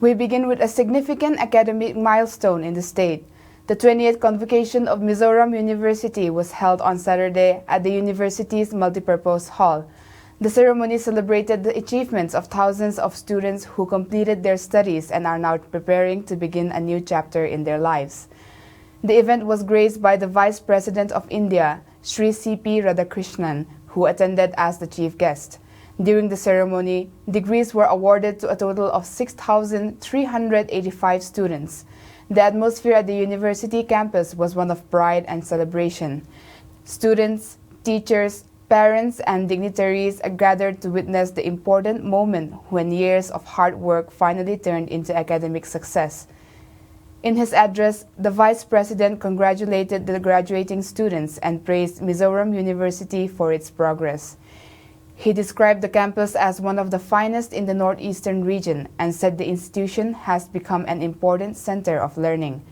We begin with a significant academic milestone in the state. The 20th Convocation of Mizoram University was held on Saturday at the university's multipurpose hall. The ceremony celebrated the achievements of thousands of students who completed their studies and are now preparing to begin a new chapter in their lives. The event was graced by the Vice President of India, Sri C.P. Radhakrishnan, who attended as the chief guest. During the ceremony, degrees were awarded to a total of 6,385 students. The atmosphere at the university campus was one of pride and celebration. Students, teachers, parents, and dignitaries gathered to witness the important moment when years of hard work finally turned into academic success. In his address, the Vice President congratulated the graduating students and praised Mizoram University for its progress. He described the campus as one of the finest in the northeastern region and said the institution has become an important center of learning.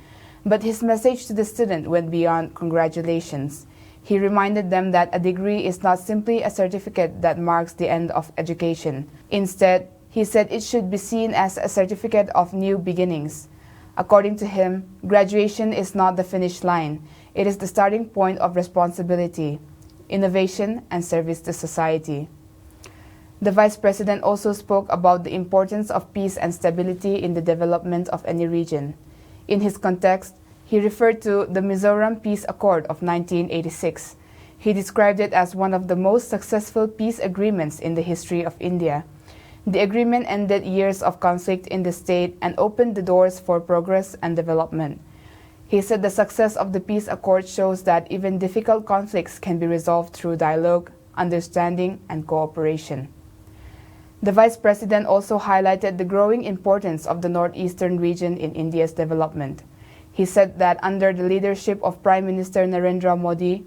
But his message to the student went beyond congratulations. He reminded them that a degree is not simply a certificate that marks the end of education. Instead, he said it should be seen as a certificate of new beginnings. According to him, graduation is not the finish line. It is the starting point of responsibility, innovation, and service to society. The Vice President also spoke about the importance of peace and stability in the development of any region. In his context, he referred to the Mizoram Peace Accord of 1986. He described it as one of the most successful peace agreements in the history of India. The agreement ended years of conflict in the state and opened the doors for progress and development. He said the success of the peace accord shows that even difficult conflicts can be resolved through dialogue, understanding, and cooperation. The Vice President also highlighted the growing importance of the northeastern region in India's development. He said that under the leadership of Prime Minister Narendra Modi,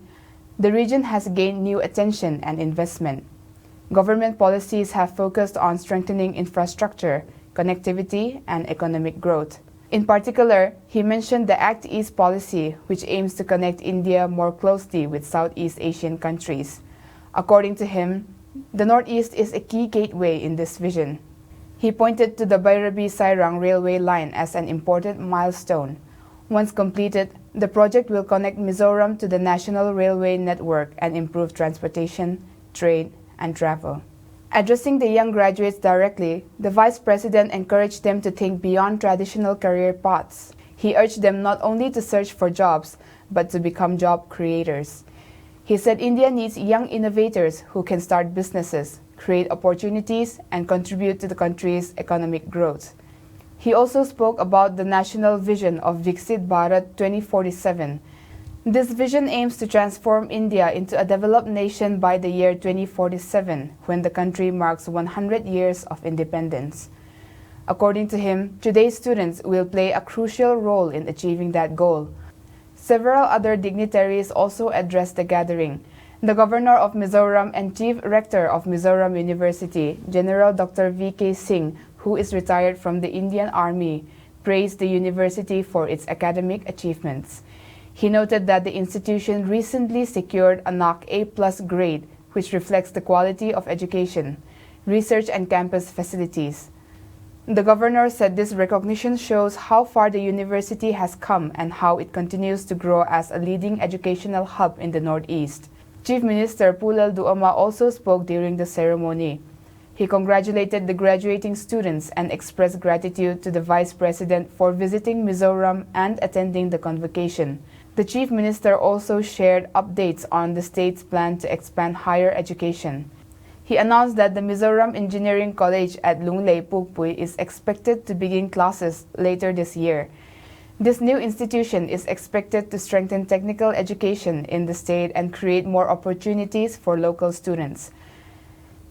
the region has gained new attention and investment. Government policies have focused on strengthening infrastructure, connectivity, and economic growth. In particular, he mentioned the Act East policy, which aims to connect India more closely with Southeast Asian countries. According to him, the Northeast is a key gateway in this vision. He pointed to the Bhairabi-Sairang railway line as an important milestone. Once completed, the project will connect Mizoram to the national railway network and improve transportation, trade, and travel. Addressing the young graduates directly, the Vice President encouraged them to think beyond traditional career paths. He urged them not only to search for jobs, but to become job creators. He said India needs young innovators who can start businesses, create opportunities, and contribute to the country's economic growth. He also spoke about the national vision of Viksit Bharat 2047. This vision aims to transform India into a developed nation by the year 2047, when the country marks 100 years of independence. According to him, today's students will play a crucial role in achieving that goal. Several other dignitaries also addressed the gathering. The Governor of Mizoram and Chief Rector of Mizoram University, General Dr. V.K. Singh, who is retired from the Indian Army, praised the university for its academic achievements. He noted that the institution recently secured a NAC A+ grade, which reflects the quality of education, research, and campus facilities. The governor said this recognition shows how far the university has come and how it continues to grow as a leading educational hub in the Northeast. Chief Minister Pulal Duama also spoke during the ceremony. He congratulated the graduating students and expressed gratitude to the Vice President for visiting Mizoram and attending the convocation. The Chief Minister also shared updates on the state's plan to expand higher education. He announced that the Mizoram Engineering College at Lunglei Pugpui is expected to begin classes later this year. This new institution is expected to strengthen technical education in the state and create more opportunities for local students.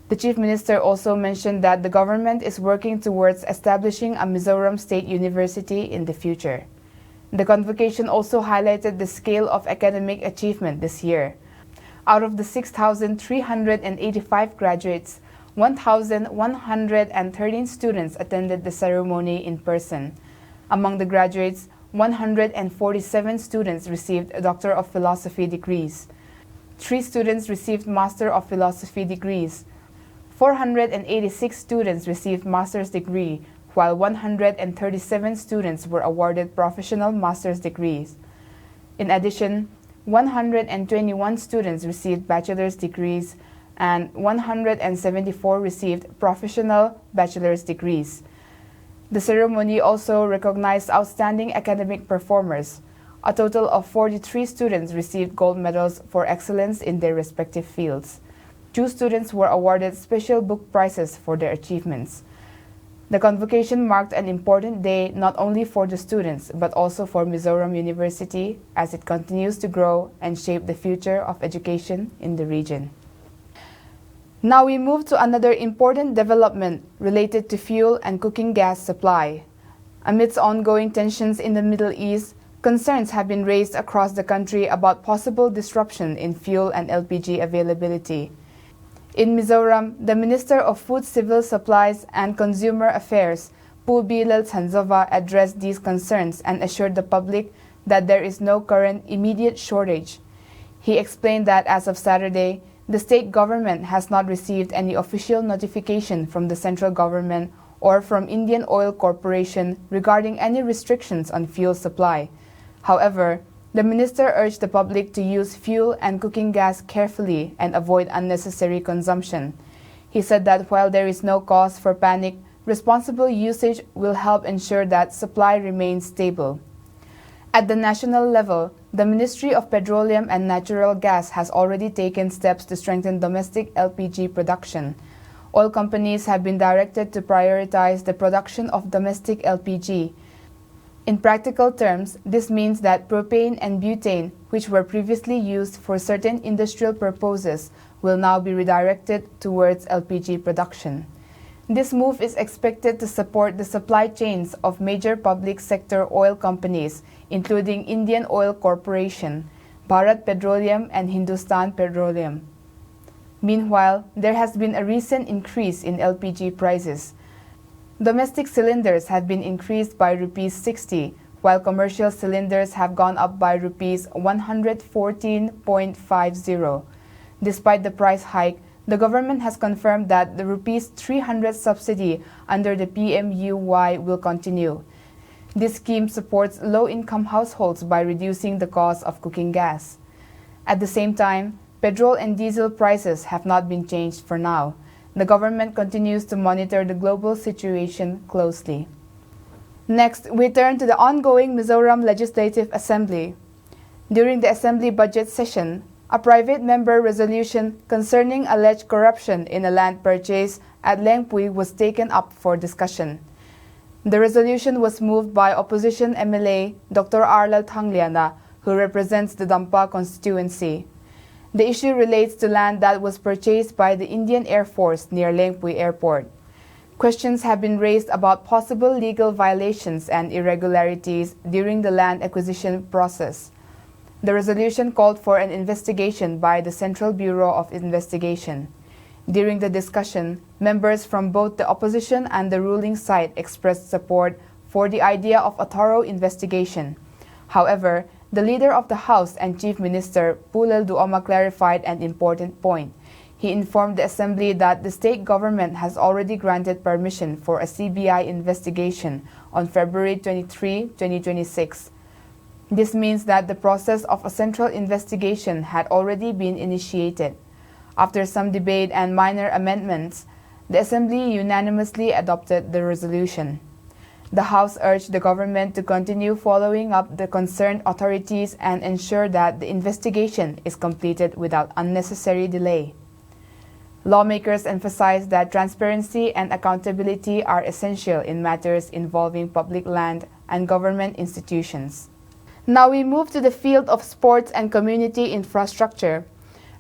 The Chief Minister also mentioned that the government is working towards establishing a Mizoram State University in the future. The convocation also highlighted the scale of academic achievement this year. Out of the 6,385 graduates, 1,113 students attended the ceremony in person. Among the graduates, 147 students received a Doctor of Philosophy degrees. 3 students received Master of Philosophy degrees. 486 students received master's degree, while 137 students were awarded professional master's degrees. In addition, 121 students received bachelor's degrees and 174 received professional bachelor's degrees. The ceremony also recognized outstanding academic performers. A total of 43 students received gold medals for excellence in their respective fields. 2 students were awarded special book prizes for their achievements. The convocation marked an important day not only for the students but also for Mizoram University as it continues to grow and shape the future of education in the region. Now we move to another important development related to fuel and cooking gas supply. Amidst ongoing tensions in the Middle East, concerns have been raised across the country about possible disruption in fuel and LPG availability. In Mizoram, the Minister of Food, Civil Supplies and Consumer Affairs, Pubilal Sanzova, addressed these concerns and assured the public that there is no current immediate shortage. He explained that as of Saturday, the state government has not received any official notification from the central government or from Indian Oil Corporation regarding any restrictions on fuel supply. However, the minister urged the public to use fuel and cooking gas carefully and avoid unnecessary consumption. He said that while there is no cause for panic, responsible usage will help ensure that supply remains stable. At the national level, the Ministry of Petroleum and Natural Gas has already taken steps to strengthen domestic LPG production. Oil companies have been directed to prioritize the production of domestic LPG. In practical terms, this means that propane and butane, which were previously used for certain industrial purposes, will now be redirected towards LPG production. This move is expected to support the supply chains of major public sector oil companies, including Indian Oil Corporation, Bharat Petroleum and Hindustan Petroleum. Meanwhile, there has been a recent increase in LPG prices. Domestic cylinders have been increased by Rs 60, while commercial cylinders have gone up by Rs 114.50. Despite the price hike, the government has confirmed that the Rs 300 subsidy under the PMUY will continue. This scheme supports low-income households by reducing the cost of cooking gas. At the same time, petrol and diesel prices have not been changed for now. The government continues to monitor the global situation closely. Next, we turn to the ongoing Mizoram Legislative Assembly. During the Assembly budget session, a private member resolution concerning alleged corruption in a land purchase at Lengpui was taken up for discussion. The resolution was moved by opposition MLA Dr. Arlal Thangliana, who represents the Dampa constituency. The issue relates to land that was purchased by the Indian Air Force near Lengpui Airport. Questions have been raised about possible legal violations and irregularities during the land acquisition process. The resolution called for an investigation by the Central Bureau of Investigation. During the discussion, members from both the opposition and the ruling side expressed support for the idea of a thorough investigation. However, the Leader of the House and Chief Minister, Pulel Duoma, clarified an important point. He informed the Assembly that the state government has already granted permission for a CBI investigation on February 23, 2026. This means that the process of a central investigation had already been initiated. After some debate and minor amendments, the Assembly unanimously adopted the resolution. The House urged the government to continue following up the concerned authorities and ensure that the investigation is completed without unnecessary delay. Lawmakers emphasized that transparency and accountability are essential in matters involving public land and government institutions. Now we move to the field of sports and community infrastructure.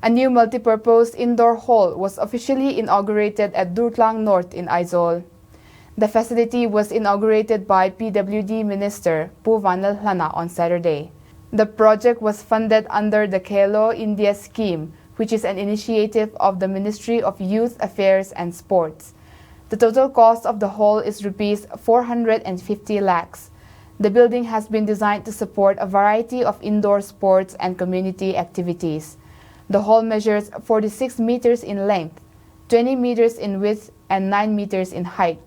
A new multipurpose indoor hall was officially inaugurated at Durtlang North in Aizawl. The facility was inaugurated by PWD Minister Puvanal Hlana on Saturday. The project was funded under the Khelo India scheme, which is an initiative of the Ministry of Youth Affairs and Sports. The total cost of the hall is Rs 450 lakhs. The building has been designed to support a variety of indoor sports and community activities. The hall measures 46 meters in length, 20 meters in width, and 9 meters in height.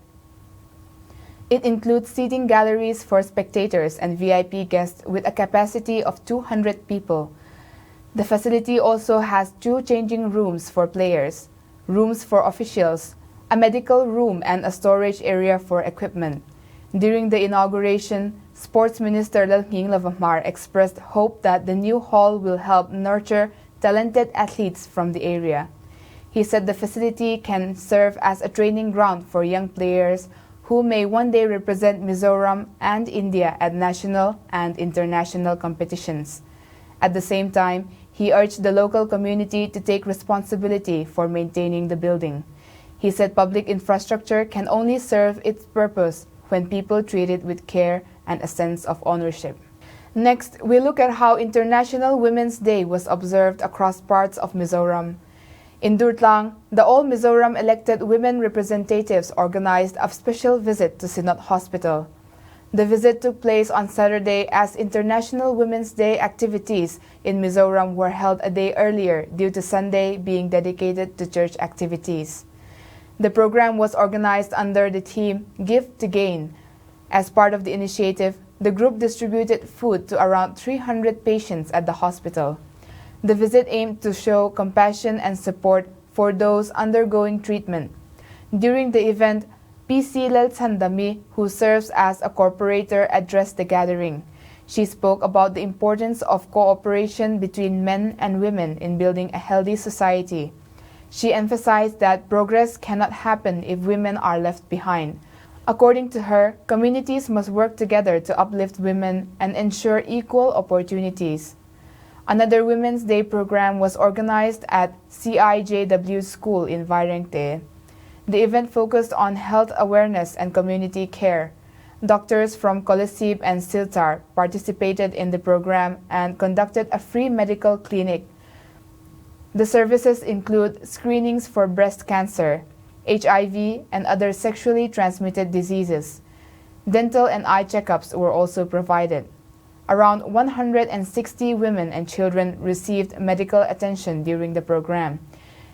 It includes seating galleries for spectators and VIP guests with a capacity of 200 people. The facility also has 2 changing rooms for players, rooms for officials, a medical room and a storage area for equipment. During the inauguration, Sports Minister Lalnging Lavamar expressed hope that the new hall will help nurture talented athletes from the area. He said the facility can serve as a training ground for young players who may one day represent Mizoram and India at national and international competitions. At the same time, he urged the local community to take responsibility for maintaining the building. He said public infrastructure can only serve its purpose when people treat it with care and a sense of ownership. Next, we look at how International Women's Day was observed across parts of Mizoram. In Durtlang, the All Mizoram elected women representatives organized a special visit to Sinot Hospital. The visit took place on Saturday as International Women's Day activities in Mizoram were held a day earlier due to Sunday being dedicated to church activities. The program was organized under the theme Give to Gain. As part of the initiative, the group distributed food to around 300 patients at the hospital. The visit aimed to show compassion and support for those undergoing treatment. During the event, PC Lelsandami, who serves as a corporator, addressed the gathering. She spoke about the importance of cooperation between men and women in building a healthy society. She emphasized that progress cannot happen if women are left behind. According to her, communities must work together to uplift women and ensure equal opportunities. Another Women's Day program was organized at CIJW School in Vairengte. The event focused on health awareness and community care. Doctors from Kolisib and Siltar participated in the program and conducted a free medical clinic. The services include screenings for breast cancer, HIV, and other sexually transmitted diseases. Dental and eye checkups were also provided. Around 160 women and children received medical attention during the program.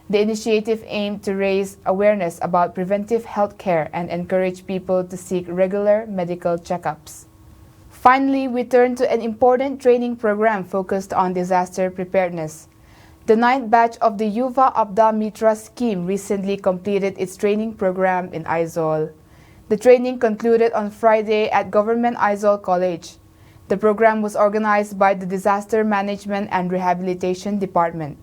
The initiative aimed to raise awareness about preventive health care and encourage people to seek regular medical checkups. Finally, we turn to an important training program focused on disaster preparedness. The 9th batch of the Yuva Abda Mitra scheme recently completed its training program in Aizol. The training concluded on Friday at Government Aizol College. The program was organized by the Disaster Management and Rehabilitation Department.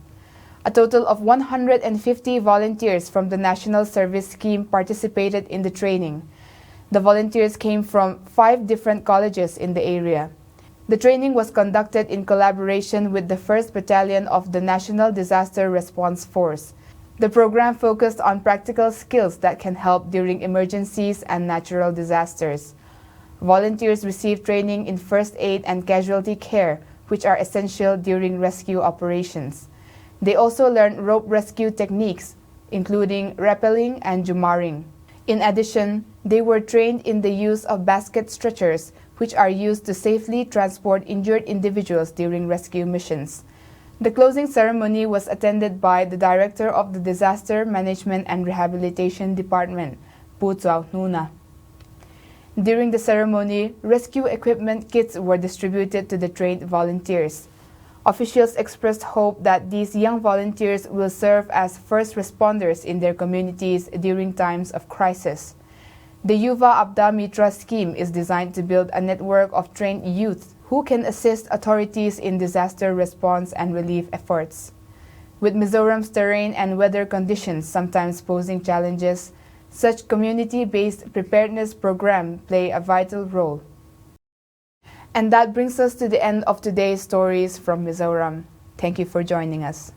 A total of 150 volunteers from the National Service Scheme participated in the training. The volunteers came from 5 different colleges in the area. The training was conducted in collaboration with the 1st Battalion of the National Disaster Response Force. The program focused on practical skills that can help during emergencies and natural disasters. Volunteers received training in first aid and casualty care, which are essential during rescue operations. They also learned rope rescue techniques, including rappelling and jumaring. In addition, they were trained in the use of basket stretchers, which are used to safely transport injured individuals during rescue missions. The closing ceremony was attended by the Director of the Disaster Management and Rehabilitation Department, Putuaw Nuna. During the ceremony, rescue equipment kits were distributed to the trained volunteers. Officials expressed hope that these young volunteers will serve as first responders in their communities during times of crisis. The Yuva Abda Mitra scheme is designed to build a network of trained youth who can assist authorities in disaster response and relief efforts. With Mizoram's terrain and weather conditions sometimes posing challenges, such community-based preparedness programs play a vital role. And that brings us to the end of today's stories from Mizoram. Thank you for joining us.